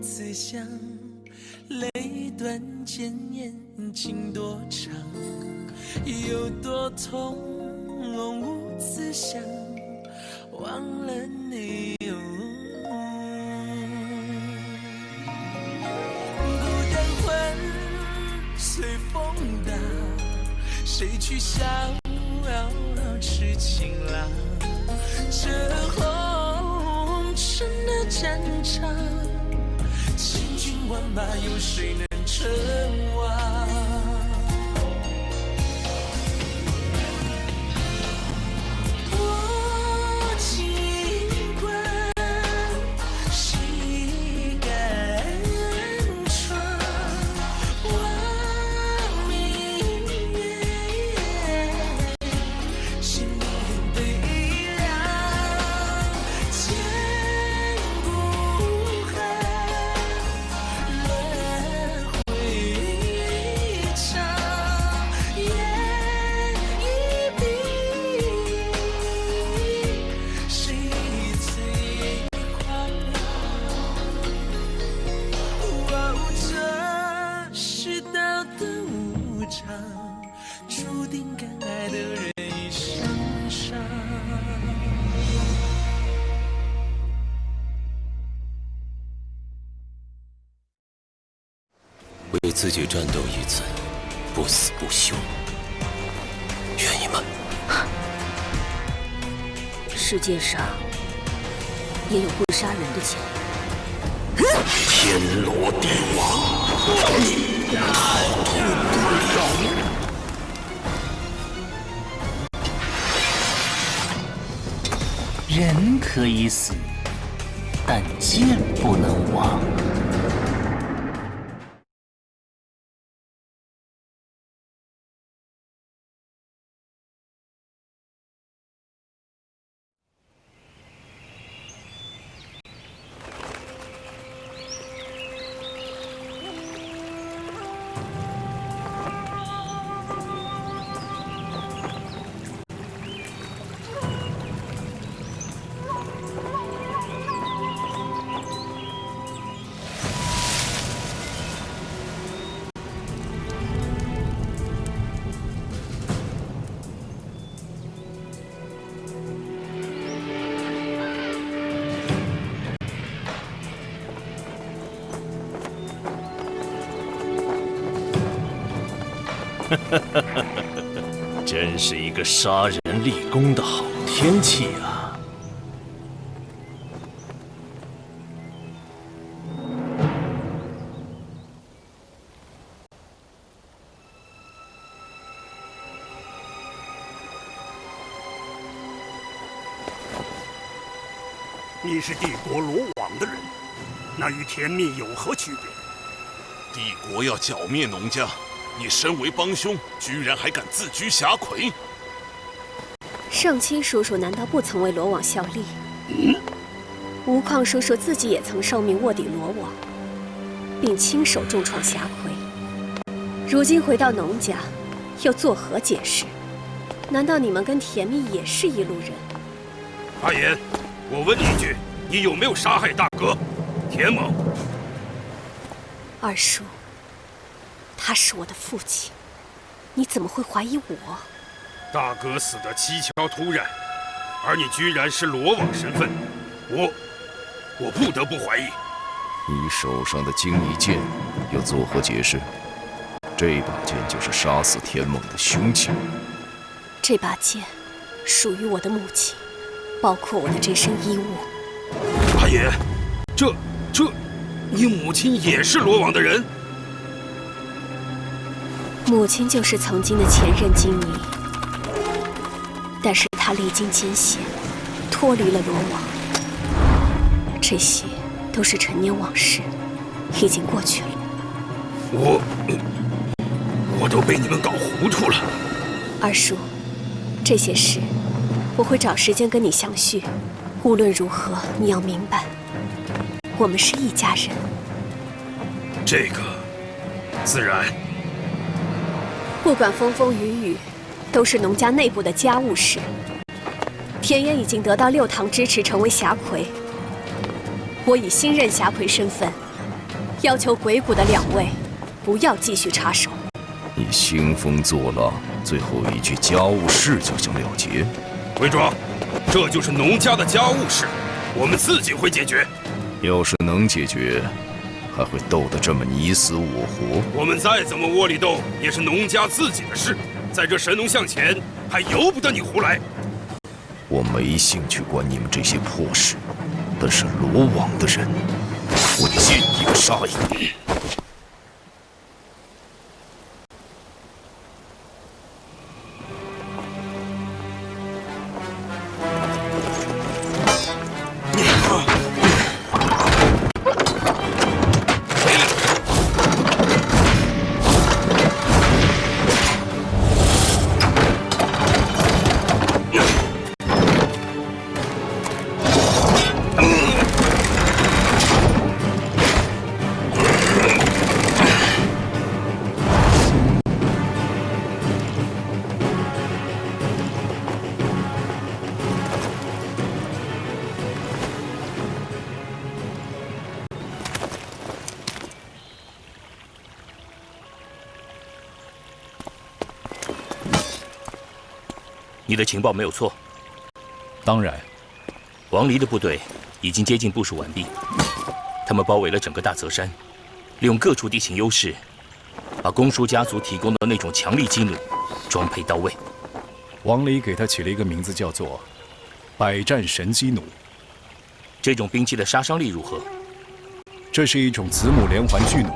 自详，泪断剑眼情多长，有多痛无自想，忘了你。孤单魂随风荡，谁去逍遥痴情郎？这红尘的战场，千军万马，有谁能称王？我尽管谁敢闯？望明月，心灵悲凉，千古恨，轮回长，眼一闭，谁最狂浪？这世道的无常，注定敢爱的人一生伤。为自己战斗一次，不死不休，愿意吗？世界上也有不杀人的剑。天罗地网，你逃脱不了。人可以死，但剑不能亡。真是一个杀人立功的好天气啊！你是帝国罗网的人，那与田蜜有何区别？帝国要剿灭农家，你身为帮凶，居然还敢自居侠魁？上清叔叔难道不曾为罗网效力？吴旷叔叔自己也曾受命卧底罗网，并亲手重创侠魁。如今回到农家，又作何解释？难道你们跟田蜜也是一路人？阿言，我问你一句，你有没有杀害大哥田猛？二叔，他是我的父亲，你怎么会怀疑我？大哥死得蹊跷突然，而你居然是罗网身份，我不得不怀疑。你手上的荆泥剑又作何解释？这把剑就是杀死田猛的凶器。这把剑属于我的母亲，包括我的这身衣物。阿爷，这，你母亲也是罗网的人？母亲就是曾经的前任荆泥，但是她历经艰险，脱离了罗网。这些都是陈年往事，已经过去了。我都被你们搞糊涂了。二叔，这些事我会找时间跟你详叙。无论如何，你要明白，我们是一家人。这个自然。不管风风雨雨，都是农家内部的家务事。田野已经得到六堂支持，成为侠魁。我以新任侠魁身份，要求鬼谷的2位不要继续插手。你兴风作浪，最后一句家务事就想了结？魏庄，这就是农家的家务事，我们自己会解决。要是能解决，还会斗得这么你死我活？我们再怎么窝里斗，也是农家自己的事，在这神农向前，还由不得你胡来。我没兴趣管你们这些破事，但是罗网的人，我见一个杀一个。你的情报没有错。当然，王离的部队已经接近部署完毕，他们包围了整个大泽山，利用各处地形优势，把公叔家族提供的那种强力机弩装配到位。王离给他起了一个名字，叫做“百战神机弩”。这种兵器的杀伤力如何？这是一种子母连环巨弩，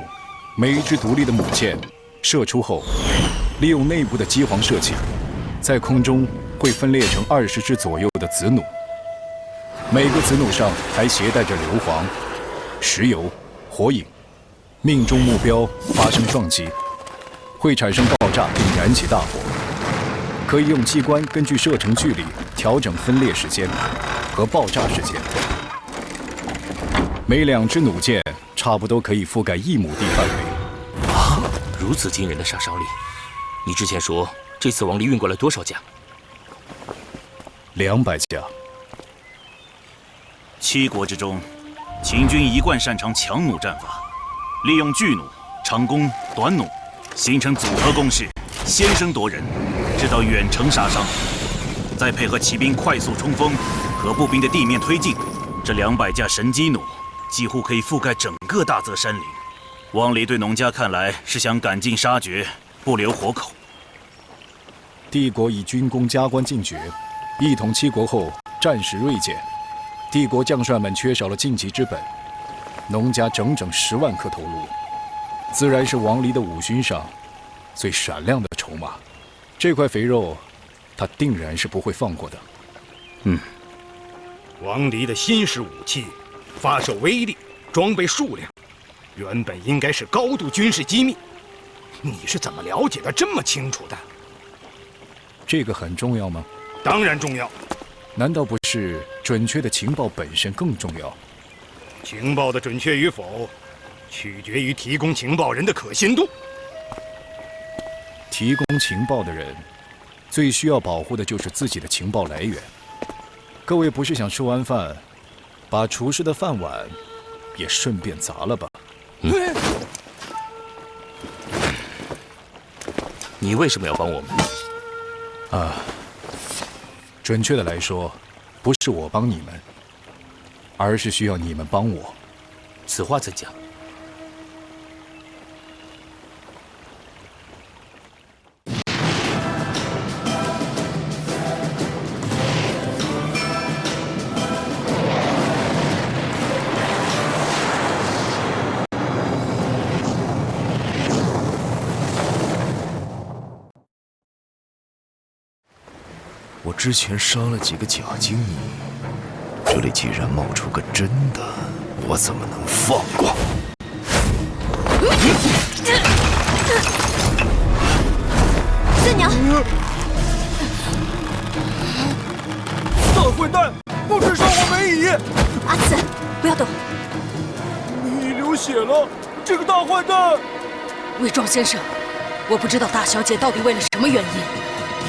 每一支独立的母舰射出后，利用内部的机簧射气，在空中会分裂成20支左右的子弩，每个子弩上还携带着硫磺、石油、火影，命中目标发生撞击，会产生爆炸并燃起大火。可以用机关根据射程距离调整分裂时间和爆炸时间。每2支弩箭差不多可以覆盖1亩地范围。啊，如此惊人的杀伤力！你之前说这次王离运过来多少架？200架。7国之中，秦军一贯擅长强弩战法，利用巨弩、长弓、短弩形成组合攻势，先声夺人，制造远程杀伤。再配合骑兵快速冲锋和步兵的地面推进，这200架神机弩几乎可以覆盖整个大泽山岭。王离对农家看来是想赶尽杀绝，不留活口。帝国以军功加官进爵，一统7国后战事锐减，帝国将帅们缺少了晋级之本，农家整整10万颗头颅，自然是王离的武勋上最闪亮的筹码。这块肥肉，他定然是不会放过的。王离的新式武器，发射威力、装备数量，原本应该是高度军事机密，你是怎么了解的这么清楚的？这个很重要吗？当然重要。难道不是准确的情报本身更重要？情报的准确与否，取决于提供情报人的可信度。提供情报的人，最需要保护的就是自己的情报来源。各位不是想吃完饭，把厨师的饭碗也顺便砸了吧？你为什么要帮我们？准确的来说，不是我帮你们，而是需要你们帮我。此话怎讲？我之前杀了几个假经理，这里既然冒出个真的，我怎么能放过？三娘，大混蛋，不准伤我梅姨！阿慈，不要动！梅姨流血了，这个大坏蛋！魏庄先生，我不知道大小姐到底为了什么原因，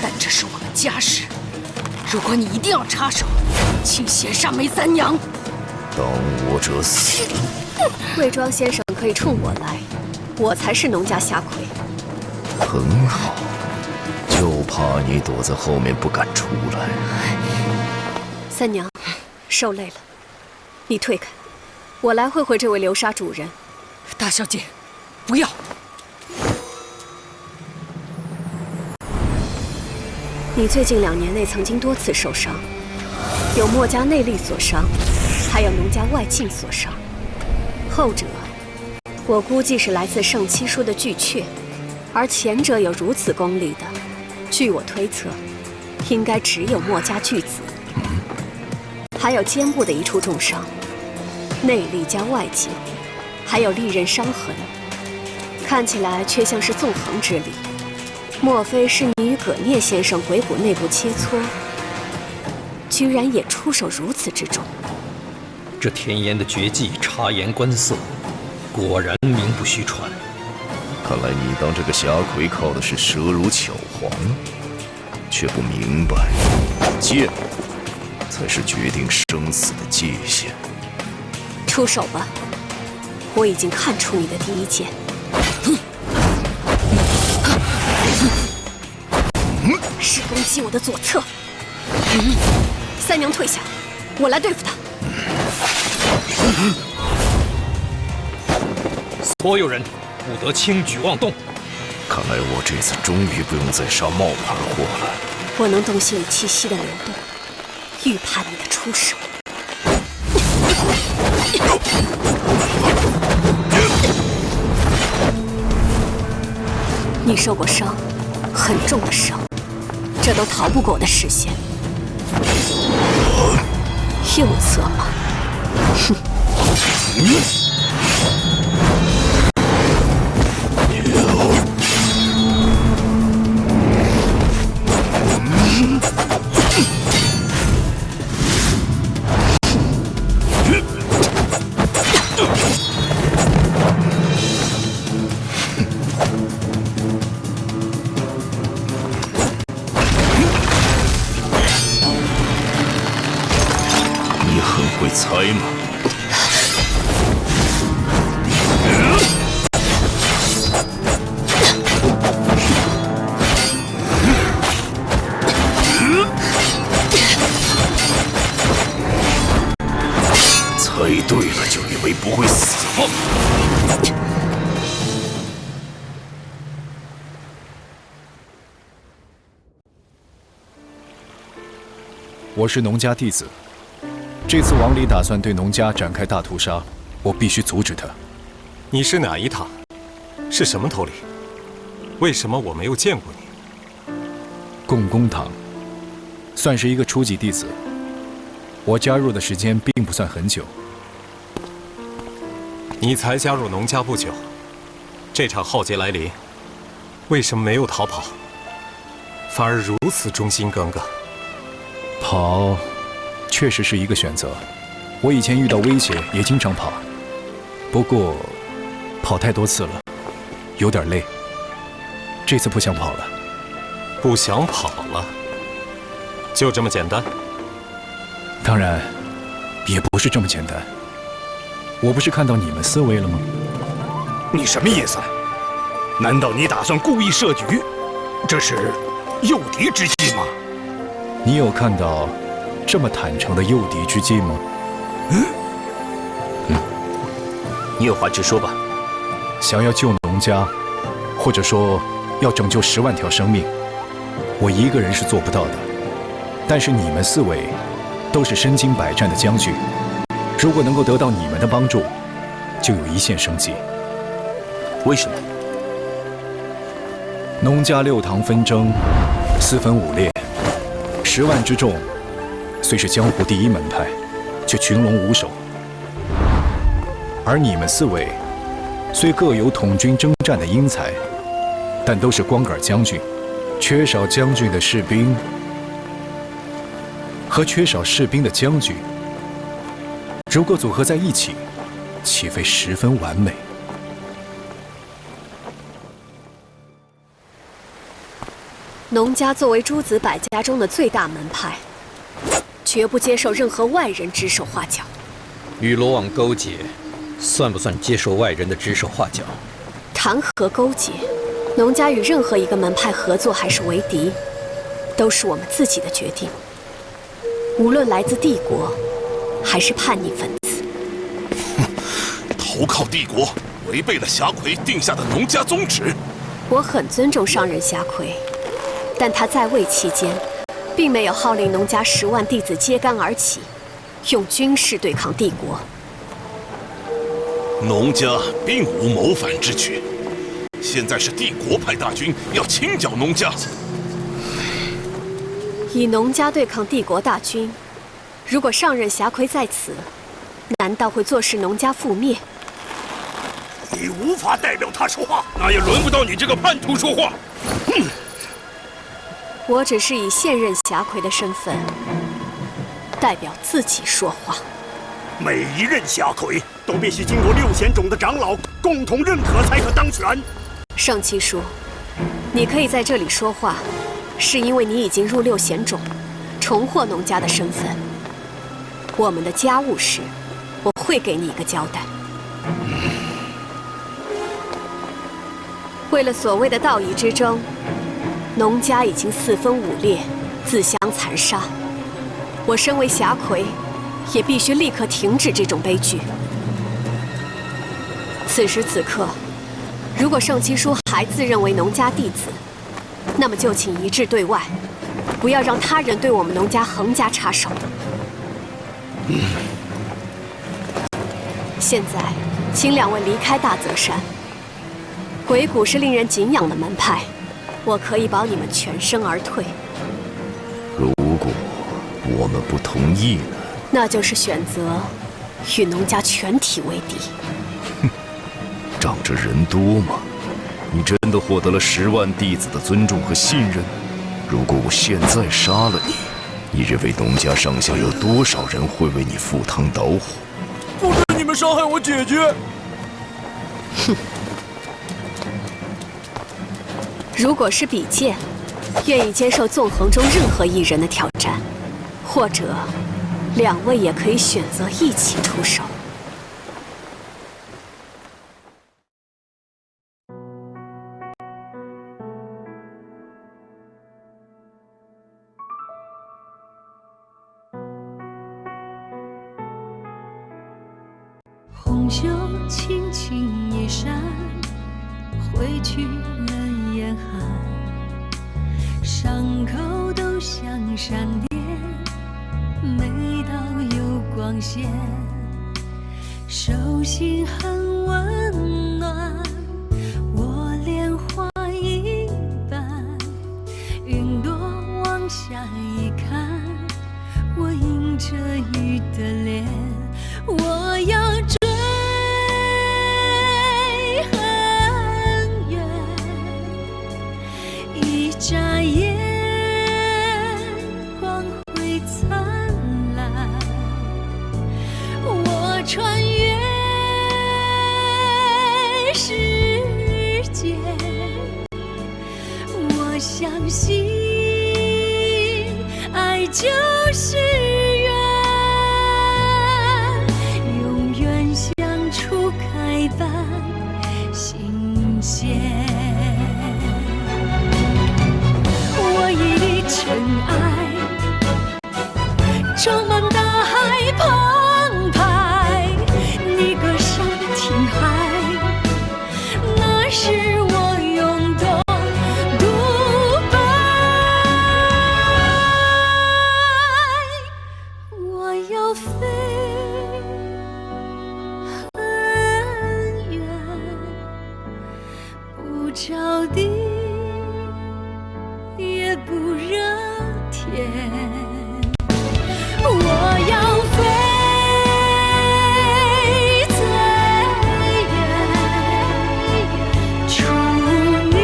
但这是我们家事。如果你一定要插手，请先杀梅三娘。当我者死。魏庄先生可以冲我来，我才是农家侠魁。很好，就怕你躲在后面不敢出来。三娘，受累了，你退开，我来会这位流沙主人。大小姐，不要！你最近2年内曾经多次受伤，有墨家内力所伤，还有农家外劲所伤。后者，我估计是来自圣七叔的巨阙，而前者有如此功力的，据我推测，应该只有墨家巨子。还有肩部的一处重伤，内力加外劲，还有利刃伤痕，看起来却像是纵横之力。莫非是你与葛聂先生鬼谷内部切磋，居然也出手如此之重？这田岩的绝技察言观色，果然名不虚传。看来你当这个侠魁靠的是舌如巧簧，却不明白，剑才是决定生死的界限。出手吧，我已经看出你的第一剑。是攻击我的左侧。三娘退下，我来对付他。所有人不得轻举妄动。看来我这次终于不用再杀冒牌货了。我能洞悉你气息的流动，预判你的出手。你受过伤，很重的伤，这都逃不过我的视线。右侧吗？哼！猜吗？猜对了就以为不会死吗？我是农家弟子。这次王离打算对农家展开大屠杀，我必须阻止他。你是哪一堂？是什么头领？为什么我没有见过你？共工堂，算是一个初级弟子。我加入的时间并不算很久。你才加入农家不久，这场浩劫来临，为什么没有逃跑，反而如此忠心耿耿？跑确实是一个选择，我以前遇到威胁也经常跑，不过跑太多次了，有点累。这次不想跑了。不想跑了？就这么简单？当然，也不是这么简单。我不是看到你们思维了吗？你什么意思？难道你打算故意设局？这是诱敌之计吗？你有看到这么坦诚的诱敌之计吗？你有话直说吧。想要救农家，或者说要拯救10万条生命，我一个人是做不到的。但是你们4位都是身经百战的将军，如果能够得到你们的帮助，就有一线生机。为什么？农家6堂纷争，4分5裂，10万之众，虽是江湖第一门派，却群龙无首。而你们4位，虽各有统军征战的英才，但都是光杆将军，缺少将军的士兵和缺少士兵的将军，如果组合在一起，岂非十分完美？农家作为诸子百家中的最大门派，绝不接受任何外人指手画脚。与罗网勾结，算不算接受外人的指手画脚？谈何勾结？农家与任何一个门派合作还是为敌，都是我们自己的决定。无论来自帝国，还是叛逆分子。投靠帝国，违背了霞魁定下的农家宗旨。我很尊重上任霞魁，但他在位期间，并没有号令农家10万弟子揭竿而起，用军事对抗帝国。农家并无谋反之举，现在是帝国派大军要清剿农家。以农家对抗帝国大军，如果上任霞魁在此，难道会坐视农家覆灭？你无法代表他说话，那也轮不到你这个叛徒说话。我只是以现任霞魁的身份，代表自己说话。每一任霞魁都必须经过6贤种的长老共同认可才可当选。圣七叔，你可以在这里说话，是因为你已经入6贤种，重获农家的身份。我们的家务事，我会给你一个交代。为了所谓的道义之争，农家已经4分5裂，自相残杀。我身为霞魁，也必须立刻停止这种悲剧。此时此刻，如果圣七叔还自认为农家弟子，那么就请一致对外，不要让他人对我们农家横加插手。现在，请2位离开大泽山。鬼谷是令人敬仰的门派，我可以保你们全身而退。如果我们不同意呢？那就是选择与农家全体为敌。仗着人多吗？你真的获得了10万弟子的尊重和信任？如果我现在杀了你，你认为农家上下有多少人会为你赴汤蹈火？不准你们伤害我姐姐！哼！如果是比剑，愿意接受纵横中任何一人的挑战，或者2位也可以选择一起出手。红袖轻轻一扇，挥去了严寒，伤口都像闪电，每道有光线，手心很温暖，我莲花一般，云朵往下一看，我迎着雨的脸，我要追很远，一眨眼光辉灿烂，我穿越时间，我相信爱就是缘，永远像初开般新鲜。我一粒尘埃，装满大海澎湃，你歌声听海，那是我涌动独白。我要飞很远，不着地也不热天，我要飞最远，除你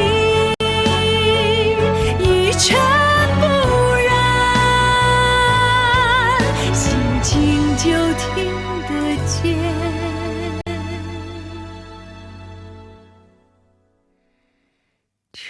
一尘不染，心情就听得见。吹